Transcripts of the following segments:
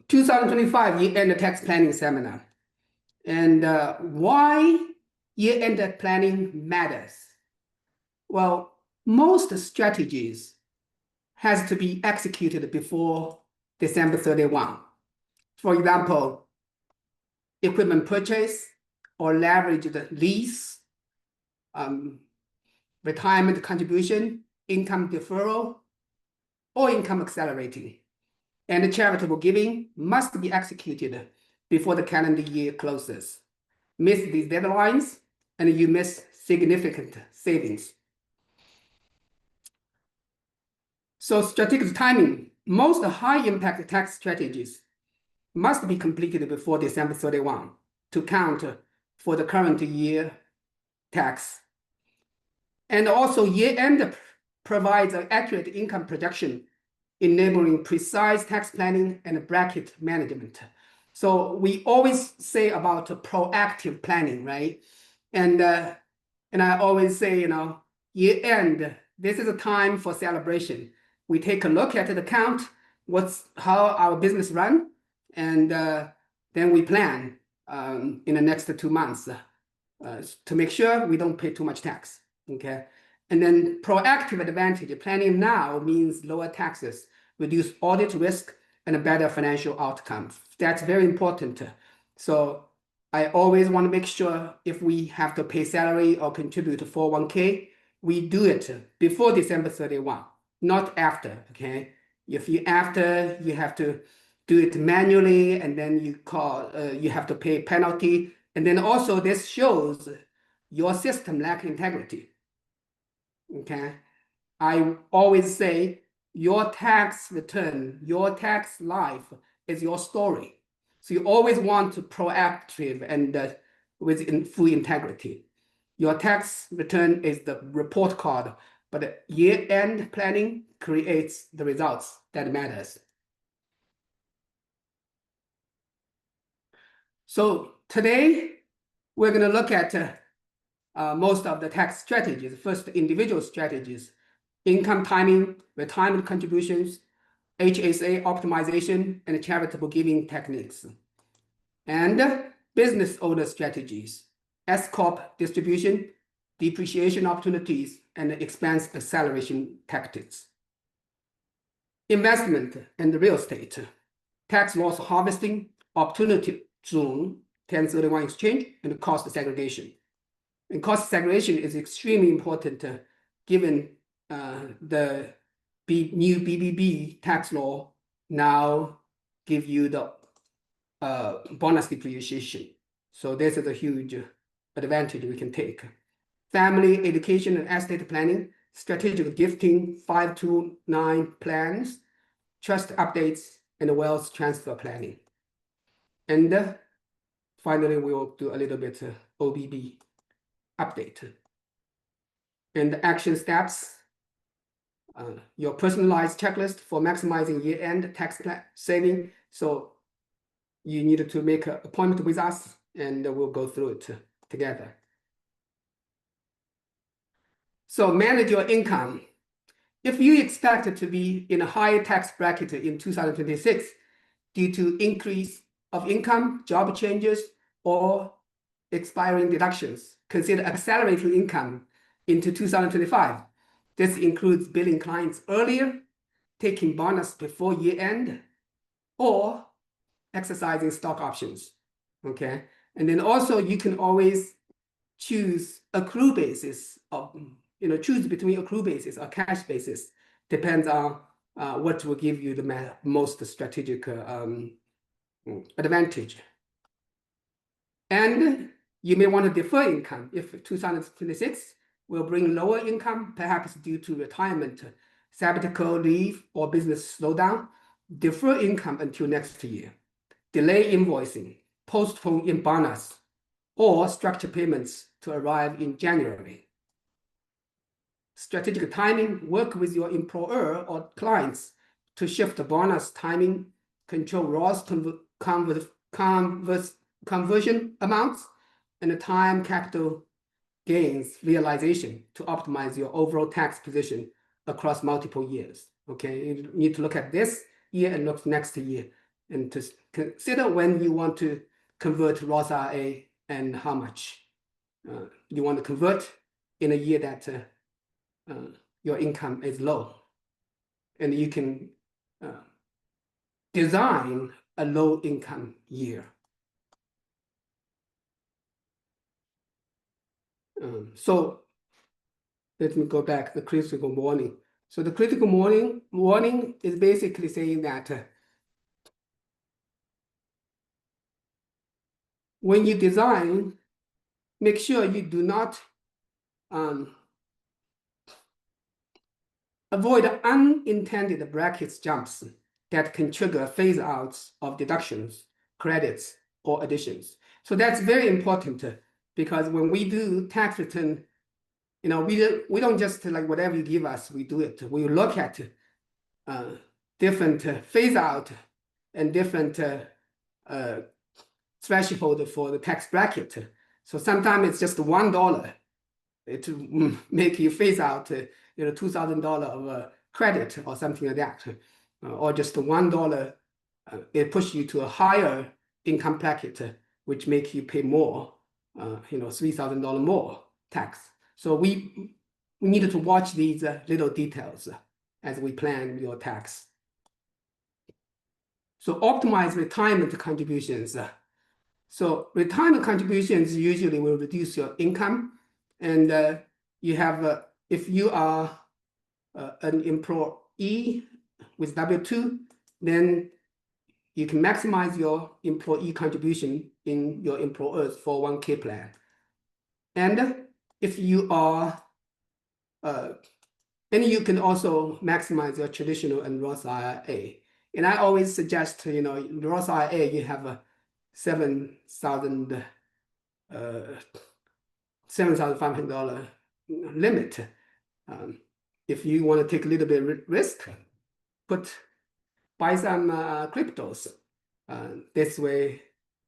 2025 year-end tax planning seminar. And why year-end planning matters? Well, most strategies has to be executed before December 31. For example, equipment purchase or leveraged lease, retirement contribution, income deferral, or income accelerating. And charitable giving must be executed before the calendar year closes. Miss these deadlines, and you miss significant savings. So strategic timing, most high-impact tax strategies must be completed before December 31 to count for the current year tax. And also year-end provides an accurate income projection, enabling precise tax planning and bracket management. So we always say about proactive planning, right? And I always say, year-end, this is a time for celebration. We take a look at the count, how our business run, and then we plan in the next 2 months to make sure we don't pay too much tax, okay? And then proactive advantage, planning now means lower taxes, reduce audit risk, and a better financial outcome. That's very important. So I always want to make sure if we have to pay salary or contribute to 401k, we do it before December 31, not after, okay? If you after, you have to do it manually, and then you have to pay penalty. And then also this shows your system lack integrity, okay? I always say your tax return, your tax life is your story. So you always want to proactive and with full integrity. Your tax return is the report card, but year-end planning creates the results that matters. So today, we're going to look at most of the tax strategies. First, individual strategies, income timing, retirement contributions, HSA optimization, and charitable giving techniques. And business owner strategies, S-Corp distribution, depreciation opportunities, and expense acceleration tactics. Investment and real estate, tax loss harvesting, opportunity zone, 1031 exchange, and cost segregation. And cost segregation is extremely important given the new BBB tax law now give you the bonus depreciation. So this is a huge advantage we can take. Family, education, and estate planning, strategic gifting, 529 plans, trust updates, and wealth transfer planning. And finally, we will do a little bit OBB update. And action steps, your personalized checklist for maximizing year-end tax saving. So you need to make an appointment with us, and we'll go through it together. So manage your income. If you expect to be in a higher tax bracket in 2026 due to increase of income, job changes, or expiring deductions, consider accelerating income into 2025. This includes billing clients earlier, taking bonus before year end, or exercising stock options, okay? And then also you can always choose accrue basis, of, choose between accrue basis or cash basis, depends on what will give you the most strategic advantage. And you may want to defer income if 2026 will bring lower income, perhaps due to retirement, sabbatical leave, or business slowdown. Defer income until next year. Delay invoicing, postpone in bonus, or structure payments to arrive in January. Strategic timing, work with your employer or clients to shift the bonus timing, control Roth conversion amounts, and the time capital gains realization to optimize your overall tax position across multiple years. Okay, you need to look at this year and look next year and to consider when you want to convert Roth IRA and how much you want to convert in a year that your income is low. And you can design a low income year. So let me go back to the critical warning. So the critical warning is basically saying that when you design, make sure you do not avoid unintended brackets jumps that can trigger phase outs of deductions, credits, or additions. So that's very important because when we do tax return, you know, we don't just like whatever you give us, we do it. We look at different phase out and different threshold for the tax bracket. So sometimes it's just $1 to make you phase out, $2,000 of credit or something like that, or just $1. It pushes you to a higher income bracket, which makes you pay more, $3,000 more tax. So we needed to watch these little details as we plan your tax. So optimize retirement contributions. So retirement contributions usually will reduce your income, and you have, if you are an employee with W-2, then you can maximize your employee contribution in your employer's 401k plan. And if you are, and you can also maximize your traditional and Roth IRA. And I always suggest, Roth IRA, you have a $7,500 limit. If you want to take a little bit of risk, buy some cryptos. This way,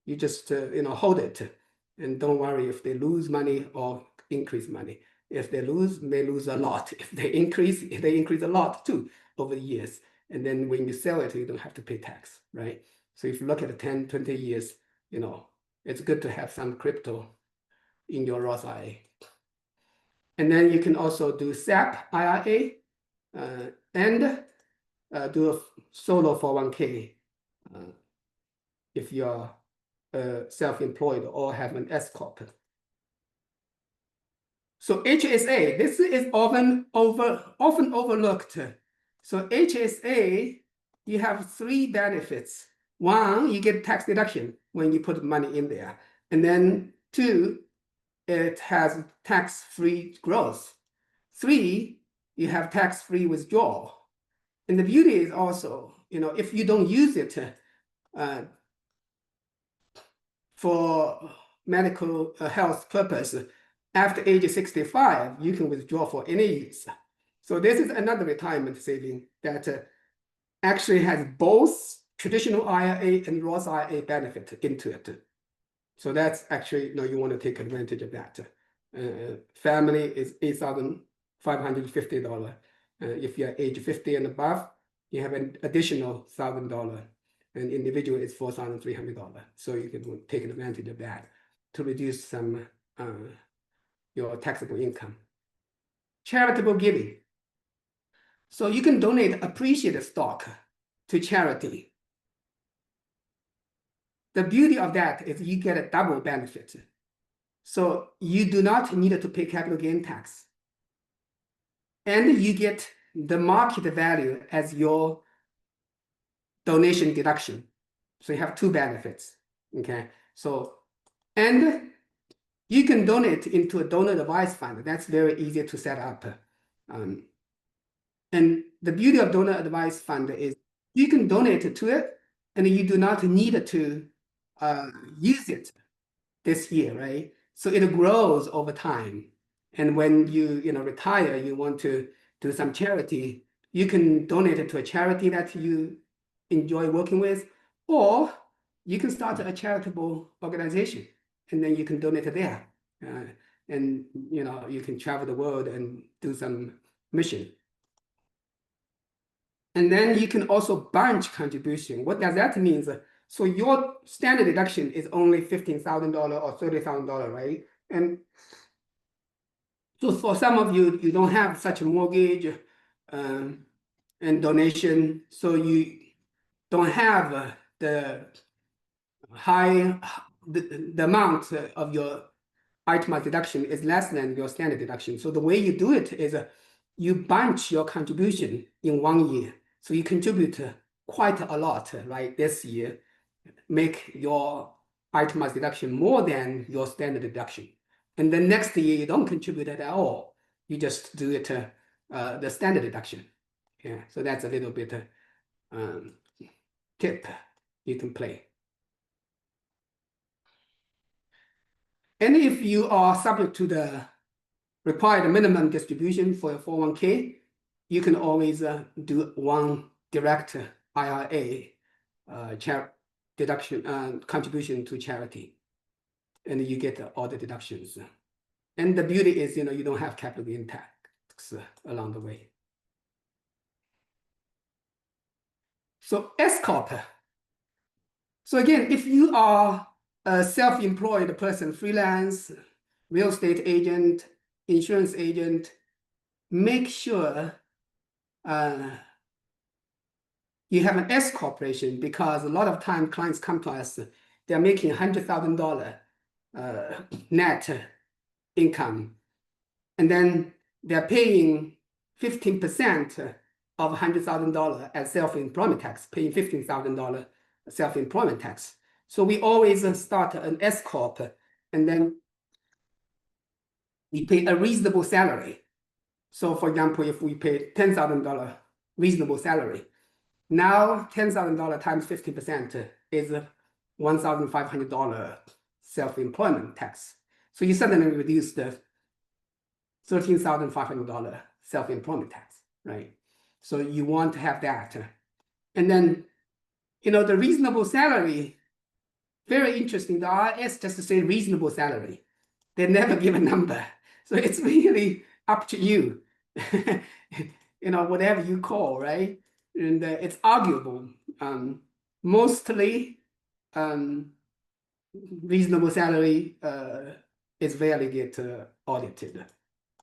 you just hold it, and don't worry if they lose money or increase money. If they lose a lot. If they increase a lot too over the years. And then when you sell it, you don't have to pay tax, right? So if you look at 10, 20 years, it's good to have some crypto in your Roth IRA. And then you can also do SEP IRA and do a solo 401k if you're self-employed or have an S corp. So HSA, this is often overlooked. So HSA, you have 3 benefits. 1, you get tax deduction when you put money in there. And then 2, it has tax-free growth. 3, you have tax-free withdrawal. And the beauty is also, if you don't use it for medical health purpose, after age 65, you can withdraw for any use. So this is another retirement saving that actually has both traditional IRA and Roth IRA benefit into it. So that's actually, you want to take advantage of that. Family is $8,550. If you're age 50 and above, you have an additional $1,000. And individual is $4,300. So you can take advantage of that to reduce some your taxable income. Charitable giving. So you can donate appreciated stock to charity. The beauty of that is you get a double benefit. So you do not need to pay capital gain tax. And you get the market value as your donation deduction. So you have 2 benefits, okay? So, and you can donate into a donor advised fund. That's very easy to set up. And the beauty of donor advised fund is you can donate to it and you do not need to use it this year, right? So it grows over time. And when you retire, you want to do some charity, you can donate it to a charity that you enjoy working with, or you can start a charitable organization and then you can donate it there. And you can travel the world and do some mission. And then you can also bunch contribution. What does that mean? So your standard deduction is only $15,000 or $30,000, right? And so for some of you, you don't have such a mortgage and donation, so you don't have the high, the amount of your itemized deduction is less than your standard deduction. So the way you do it is you bunch your contribution in 1 year. So you contribute quite a lot, right? This year, make your itemized deduction more than your standard deduction. And then next year, you don't contribute at all. You just do it the standard deduction. Yeah, so that's a little bit tip you can play. And if you are subject to the required minimum distribution for your 401k, you can always do one direct IRA deduction contribution to charity, and you get all the deductions. And the beauty is, you don't have capital gain tax along the way. So S corp. So again, if you are a self-employed person, freelance, real estate agent, insurance agent, make sure you have an S corporation, because a lot of time clients come to us, they're making $100,000 net income, and then they're paying 15% of $100,000 as self-employment tax, paying $15,000 self-employment tax. So we always start an S corp, and then we pay a reasonable salary. So for example, if we pay $10,000 reasonable salary, now $10,000 times 50% is $1,500 self-employment tax. So you suddenly reduce the $13,500 self-employment tax, right? So you want to have that. And then, the reasonable salary, very interesting. The IRS just say reasonable salary. They never give a number. So it's really up to you, whatever you call, right? And it's arguable. Mostly, reasonable salary is rarely get audited.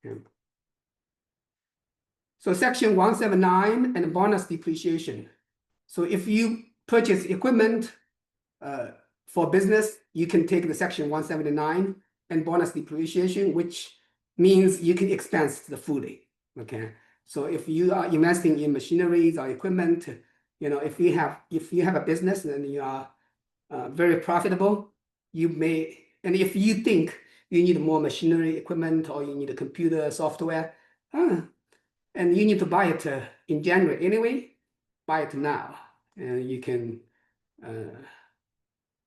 Yeah. So Section 179 and bonus depreciation. So if you purchase equipment for business, you can take the Section 179 and bonus depreciation, which means you can expense the fully. Okay. So if you are investing in machineries or equipment, if you have a business and you are very profitable, you may, and if you think you need more machinery, equipment, or you need a computer software, and you need to buy it in January anyway, buy it now, and you can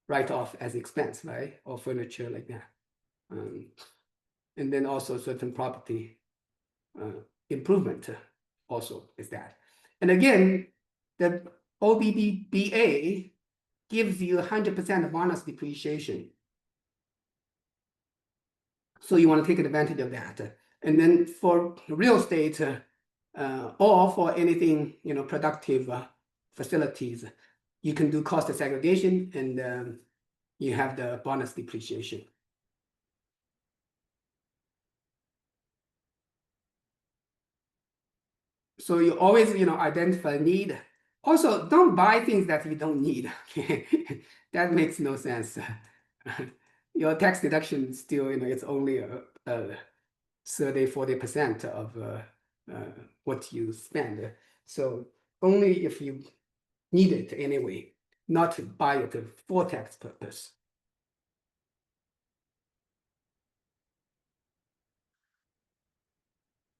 write off as expense, right? Or furniture like that. And then also certain property improvement also is that. And again, the OBBBA gives you 100% bonus depreciation. So you want to take advantage of that. And then for real estate or for anything, productive facilities, you can do cost segregation, and you have the bonus depreciation. So you always, identify need. Also, don't buy things that you don't need. That makes no sense. Your tax deduction still, it's only 30–40% of what you spend. So only if you need it anyway, not to buy it for tax purpose.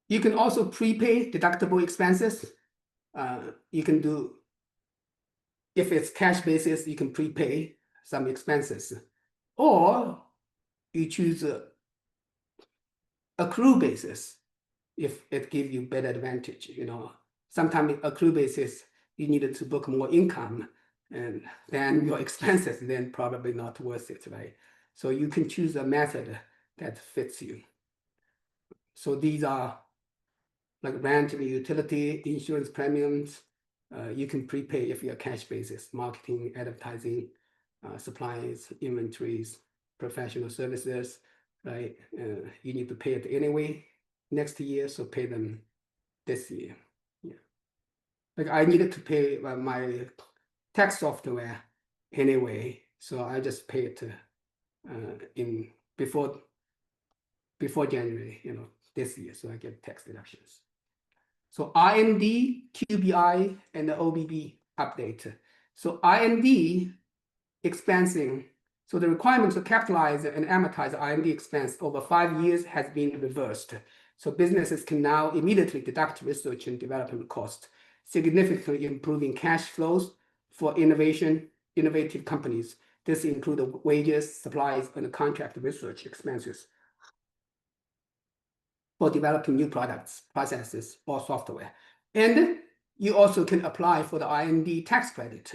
You can also prepay deductible expenses. You can do, if it's cash basis, you can prepay some expenses, or you choose accrue basis if it gives you better advantage. Sometimes accrue basis, you needed to book more income, and then your expenses then probably not worth it, right? So you can choose a method that fits you. So these are like rent and utility, insurance premiums, You can prepay if you're cash basis, marketing, advertising, supplies, inventories, professional services, right? You need to pay it anyway next year, so pay them this year. Yeah. Like I needed to pay my tax software anyway, so I just pay it in before January, this year, so I get tax deductions. So R&D, QBI, and the OBB update. So R&D expensing. So the requirement to capitalize and amortize R&D expense over 5 years has been reversed. So businesses can now immediately deduct research and development costs, significantly improving cash flows for innovative companies. This includes wages, supplies, and contract research expenses for developing new products, processes, or software. And you also can apply for the R&D tax credit.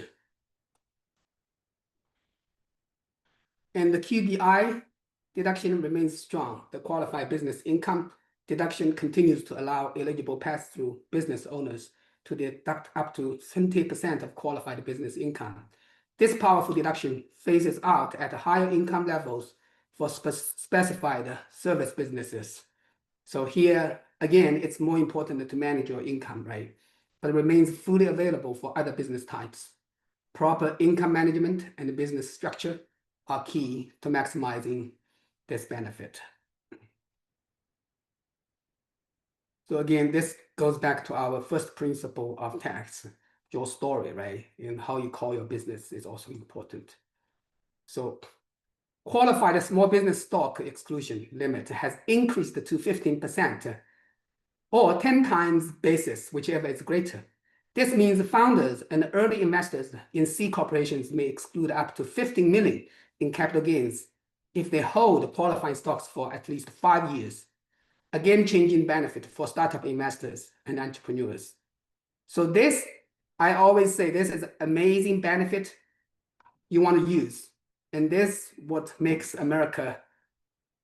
And the QBI deduction remains strong. The qualified business income deduction continues to allow eligible pass-through business owners to deduct up to 70% of qualified business income. This powerful deduction phases out at higher income levels for specified service businesses. So here, again, it's more important to manage your income, right? But it remains fully available for other business types. Proper income management and business structure are key to maximizing this benefit. So again, this goes back to our first principle of tax, your story, right? And how you call your business is also important. So qualified small business stock exclusion limit has increased to 15%, or 10 times basis, whichever is greater. This means founders and early investors in C corporations may exclude up to 50 million in capital gains if they hold qualifying stocks for at least 5 years, a game-changing benefit for startup investors and entrepreneurs. So this, I always say, this is an amazing benefit you want to use. And this what makes America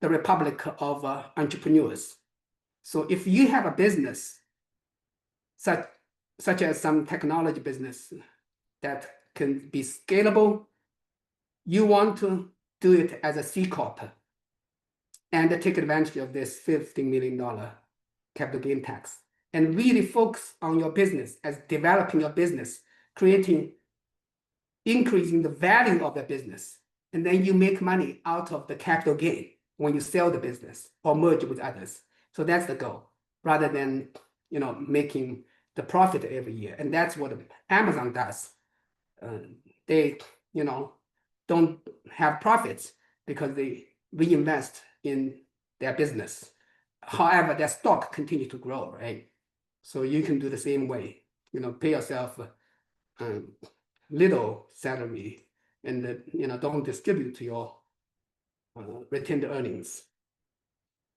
the republic of entrepreneurs. So if you have a business, such as some technology business that can be scalable, you want to do it as a C Corp and take advantage of this $50 million capital gain tax and really focus on your business as developing your business, increasing the value of the business. And then you make money out of the capital gain when you sell the business or merge with others. So that's the goal, rather than making the profit every year. And that's what Amazon does. They don't have profits because they reinvest in their business. However, their stock continues to grow, right? So you can do the same way. Pay yourself little salary and don't distribute to your retained earnings.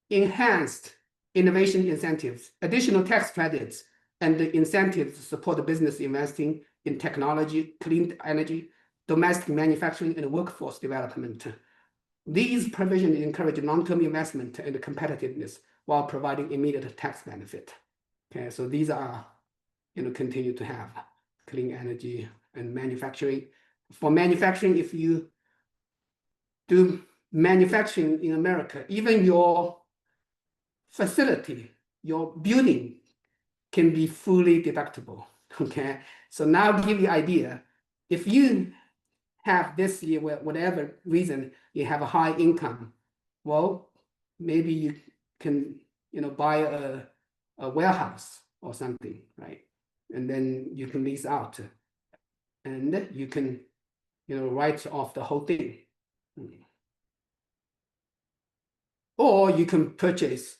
Enhanced innovation incentives, additional tax credits, and the incentives to support the business investing in technology, clean energy, domestic manufacturing, and workforce development. These provisions encourage long-term investment and competitiveness while providing immediate tax benefit. Okay, so these are, continue to have clean energy and manufacturing. For manufacturing, if you do manufacturing in America, even your facility, your building can be fully deductible, okay? So now give you an idea, if you have this year, whatever reason, you have a high income, well, maybe you can, buy a warehouse or something, right? And then you can lease out and you can, write off the whole thing. Or you can purchase,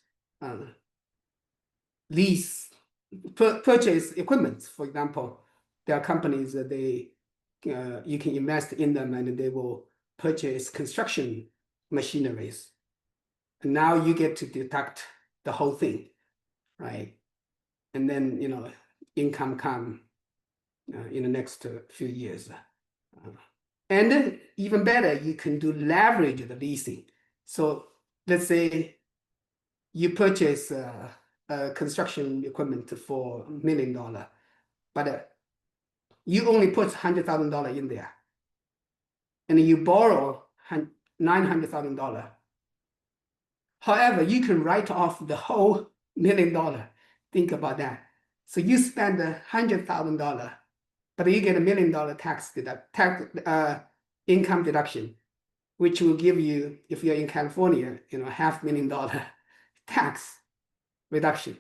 purchase equipment. For example, there are companies that you can invest in them and they will purchase construction machineries. And now you get to deduct the whole thing, right? And then, income come in the next few years. And even better, you can do leverage the leasing. So let's say you purchase construction equipment for $1 million, but you only put $100,000 in there, and you borrow $900,000. However, you can write off the whole $1 million. Think about that. So you spend $100,000, but you get $1 million income deduction, which will give you, if you're in California, $500,000 tax reduction.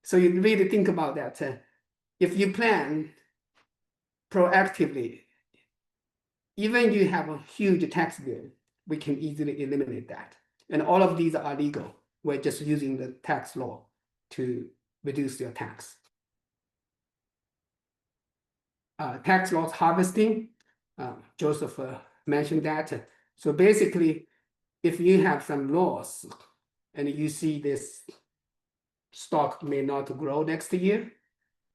So you really think about that. If you plan proactively, even you have a huge tax bill, we can easily eliminate that. And all of these are legal. We're just using the tax law to reduce your tax. Tax loss harvesting, Joseph mentioned that. So basically, if you have some loss and you see this stock may not grow next year,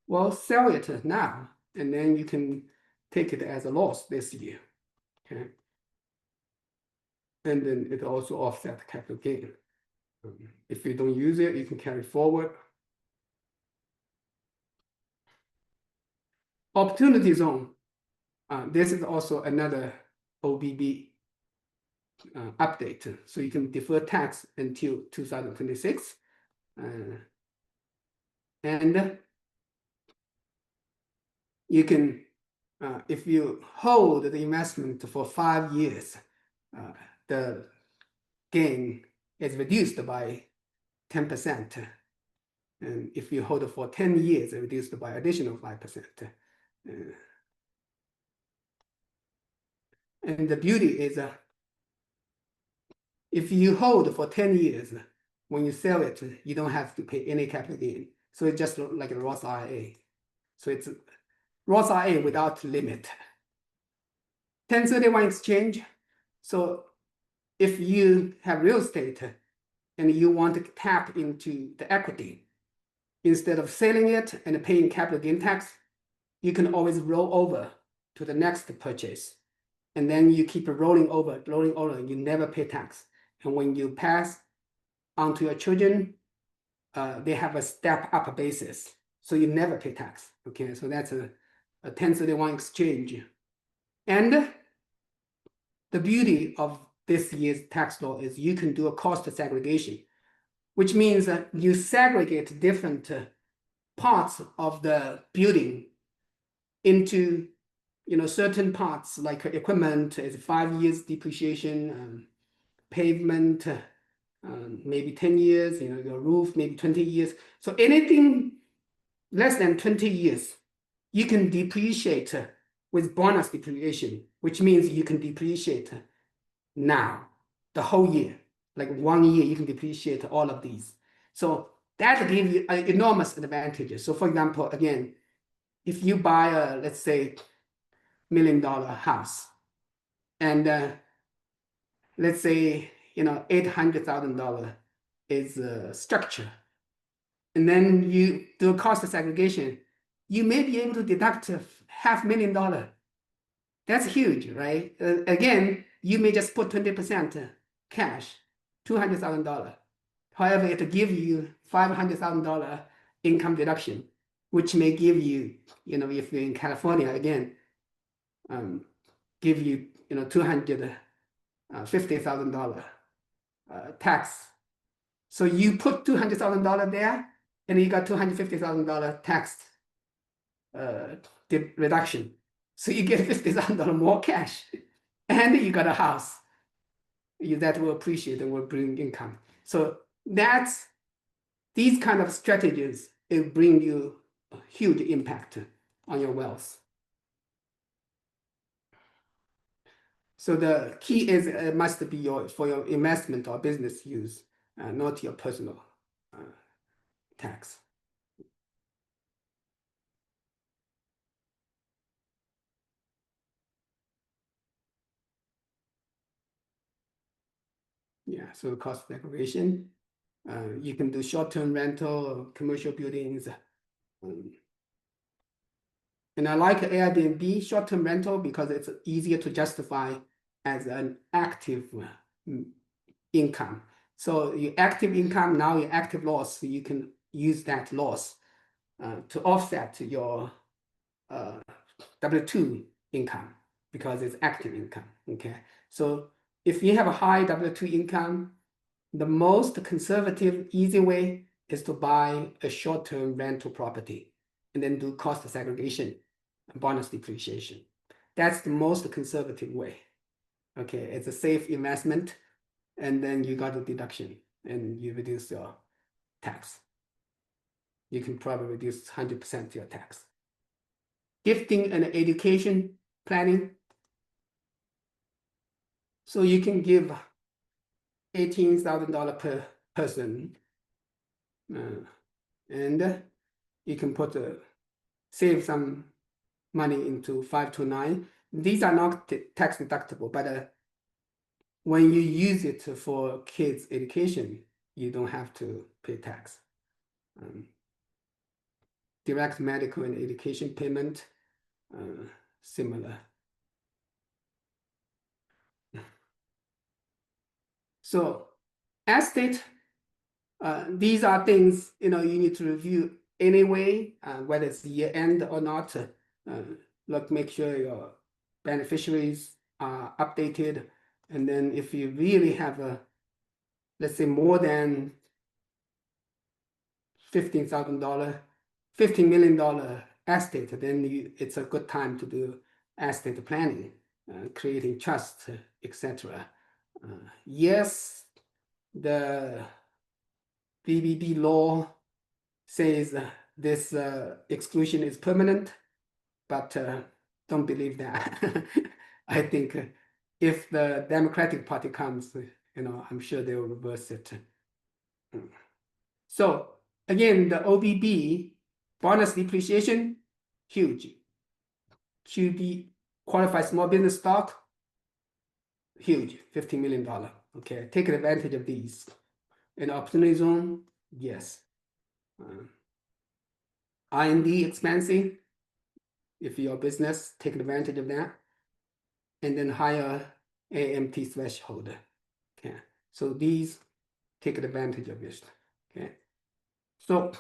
well, sell it now, and then you can take it as a loss this year. Okay. And then it also offset capital gain. If you don't use it, you can carry forward. Opportunity zone. This is also another OBB update. So you can defer tax until 2026. And you can, if you hold the investment for 5 years, the gain is reduced by 10%. And if you hold it for 10 years, it's reduced by additional 5%. And the beauty is, if you hold for 10 years, when you sell it, you don't have to pay any capital gain. So it's just like a Roth IRA. So it's Roth IRA without limit. 1031 exchange. So if you have real estate and you want to tap into the equity, instead of selling it and paying capital gain tax, you can always roll over to the next purchase. And then you keep rolling over, you never pay tax. And when you pass on to your children, they have a step-up basis. So you never pay tax. Okay, so that's a 1031 exchange. And the beauty of this year's tax law is you can do a cost segregation, which means that you segregate different parts of the building into certain parts, like equipment is 5 years depreciation, pavement maybe 10 years, your roof maybe 20 years. So anything less than 20 years, you can depreciate with bonus depreciation, which means you can depreciate now, the whole year. Like 1 year, you can depreciate all of these. So that gives you enormous advantages. So for example, again, if you buy a, let's say, $1 million house, and let's say, $800,000 is structure, and then you do a cost segregation, you may be able to deduct $500,000. That's huge, right? Again, you may just put 20% cash, $200,000. However, it will give you $500,000 income deduction, which may give you, if you're in California, again, give you, $250,000 tax. So you put $200,000 there, and you got $250,000 tax reduction. So you get $50,000 more cash, and you got a house that will appreciate and will bring income. So that's these kind of strategies. It bring you a huge impact on your wealth. So the key is it must be for your investment or business use, not your personal tax. Yeah, so cost segregation. You can do short-term rental, commercial buildings. And I like Airbnb short-term rental because it's easier to justify as an active income. So your active income, now your active loss, you can use that loss to offset your W-2 income because it's active income. Okay, so if you have a high W-2 income, the most conservative, easy way is to buy a short-term rental property and then do cost segregation and bonus depreciation. That's the most conservative way. Okay, it's a safe investment, and then you got a deduction and you reduce your tax. You can probably reduce 100% your tax. Gifting and education planning. So you can give $18,000 per person, and you can save some money into 529. These are not tax deductible, but when you use it for kids' education, you don't have to pay tax. Direct medical and education payment, similar. So estate, these are things you need to review anyway, whether it's year end or not. Look, make sure your beneficiaries are updated, and then if you really have let's say more than $15 million estate, then it's a good time to do estate planning, creating trust, etc. Yes, the BBB law says this exclusion is permanent, but don't believe that. I think if the Democratic Party comes, I'm sure they will reverse it. So again, the OBB bonus depreciation, huge. QB qualified small business stock, huge, $15 million. Okay, take advantage of these. In opportunity zone, yes. R&D expensive. If your business, take advantage of that. And then higher AMT threshold. Okay, so these take advantage of this. Okay, so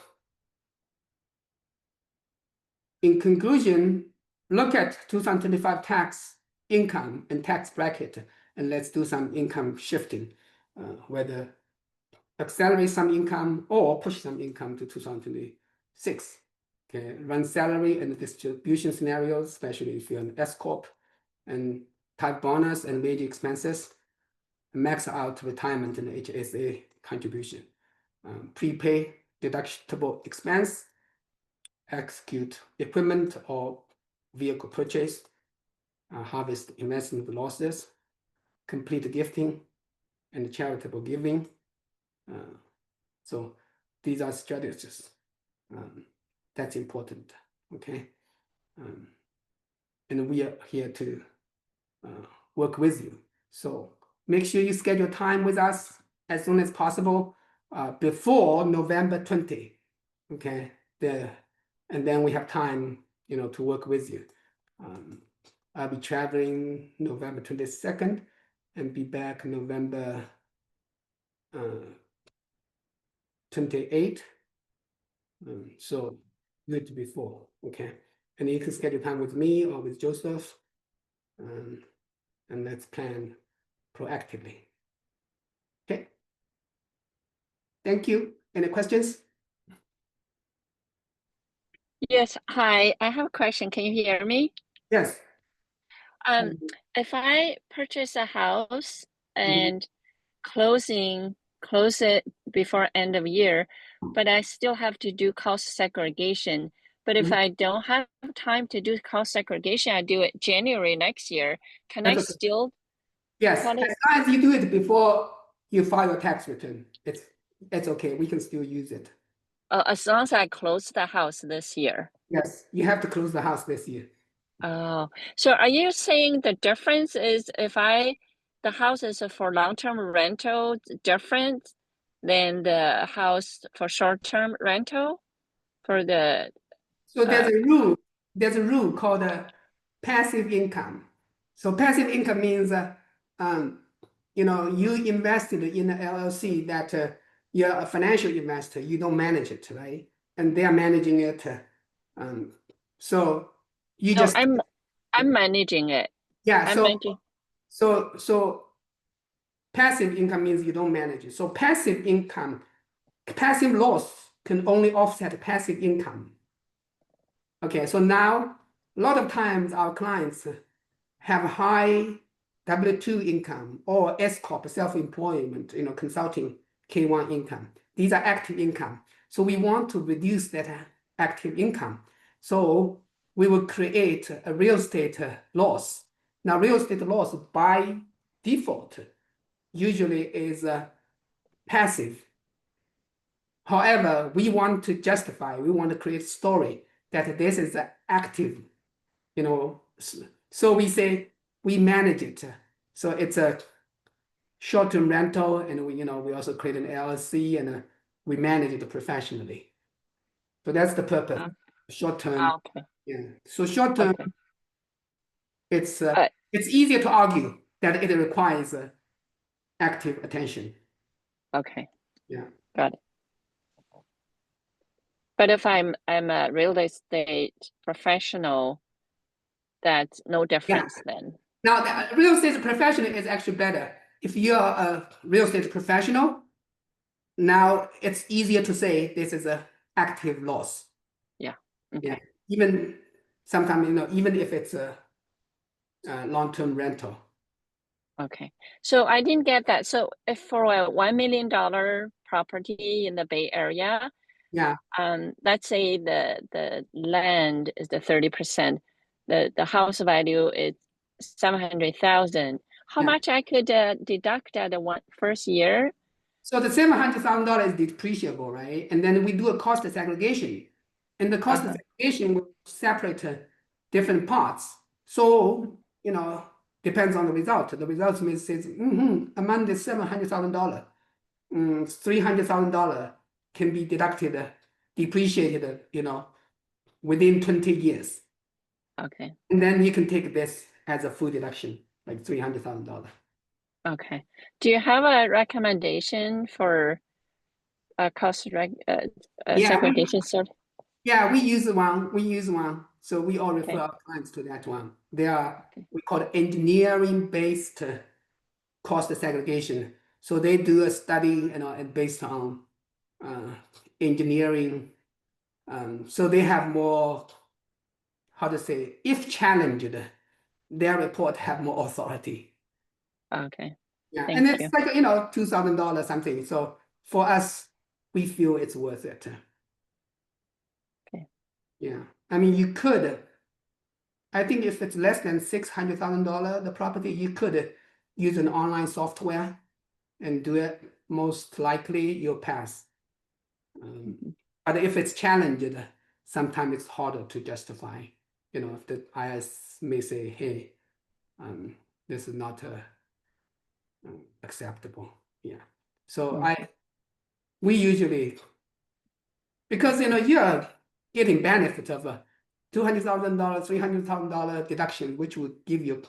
in conclusion, look at 2025 tax income and tax bracket, and let's do some income shifting, whether accelerate some income or push some income to 2026. Okay, run salary and distribution scenarios, especially if you're an S Corp, and type bonus and wage expenses, max out retirement and HSA contribution, prepay deductible expense, execute equipment or vehicle purchase, harvest investment losses, complete gifting and charitable giving. So these are strategies. That's important, okay? And we are here to work with you. So make sure you schedule time with us as soon as possible before November 20, okay? And then we have time, to work with you. I'll be traveling November 22nd and be back November 28. So good before, okay? And you can schedule time with me or with Joseph, and let's plan proactively. Okay. Thank you. Any questions? Yes. Hi, I have a question. Can you hear me? Yes. If I purchase a house and close it before end of year, but I still have to do cost segregation. But if I don't have time to do cost segregation, I do it January next year. Can I still? Yes, as long as you do it before you file your tax return, it's okay. We can still use it. As long as I close the house this year. Yes, you have to close the house this year. Oh, so are you saying the difference is if the house is for long-term rental different than the house for short-term rental for the? So there's a rule called passive income. So passive income means you invested in an LLC that you're a financial investor, you don't manage it, right? And they are managing it. So You No, just I'm managing it. yeah. I'm managing. So passive income means you don't manage it. So passive income, passive loss can only offset passive income. Okay, so now a lot of times our clients have high W-2 income or S corp self-employment, consulting K1 income. These are active income. So we want to reduce that active income. So we will create a real estate loss. Now, real estate loss by default usually is passive. However, we want to justify, we want to create story that this is active, So we say we manage it. So it's a short-term rental, and we also create an LLC, and we manage it professionally. So that's the purpose. Short-term, Okay. yeah. So short-term, Okay. it's easier to argue that it requires active attention. Okay. Yeah. Got it. But if I'm a real estate professional, that's no difference then. Now, the real estate professional is actually better. If you're a real estate professional, now it's easier to say this is a active loss. Yeah. Okay. Yeah. Even sometimes, even if it's a long-term rental. Okay. So I didn't get that. So if for a $1 million property in the Bay Area, Yeah. let's say the land is the 30%, the house value is 700,000. How Yeah. much I could deduct at the first year? So the $700,000 is depreciable, right? And then we do a cost segregation. And the cost segregation will separate different parts. So, depends on the result. The results may say, among the $700,000, $300,000 can be deducted, depreciated, within 20 years. Okay. And then you can take this as a full deduction, like $300,000. Okay. Do you have a recommendation for a cost segregation sort? Yeah, we use one. So we all refer Okay. our clients to that one. They are, we call it engineering-based cost segregation. So they do a study, and based on engineering. So they have more, how to say, if challenged, their report have more authority. Okay. Yeah, Thank and it's you. like, $2,000 something. So for us, we feel it's worth it. Okay. Yeah, I mean, you could. I think if it's less than $600,000, the property, you could use an online software and do it. Most likely, you'll pass. But if it's challenged, sometimes it's harder to justify. If the IRS may say, "Hey, this is not acceptable." Yeah. So we usually, because you're getting benefit of a $200,000, $300,000 deduction, which would give you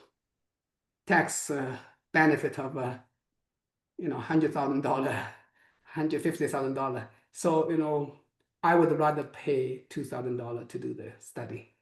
tax benefit of $100,000, $150,000. So I would rather pay $2,000 to do the study.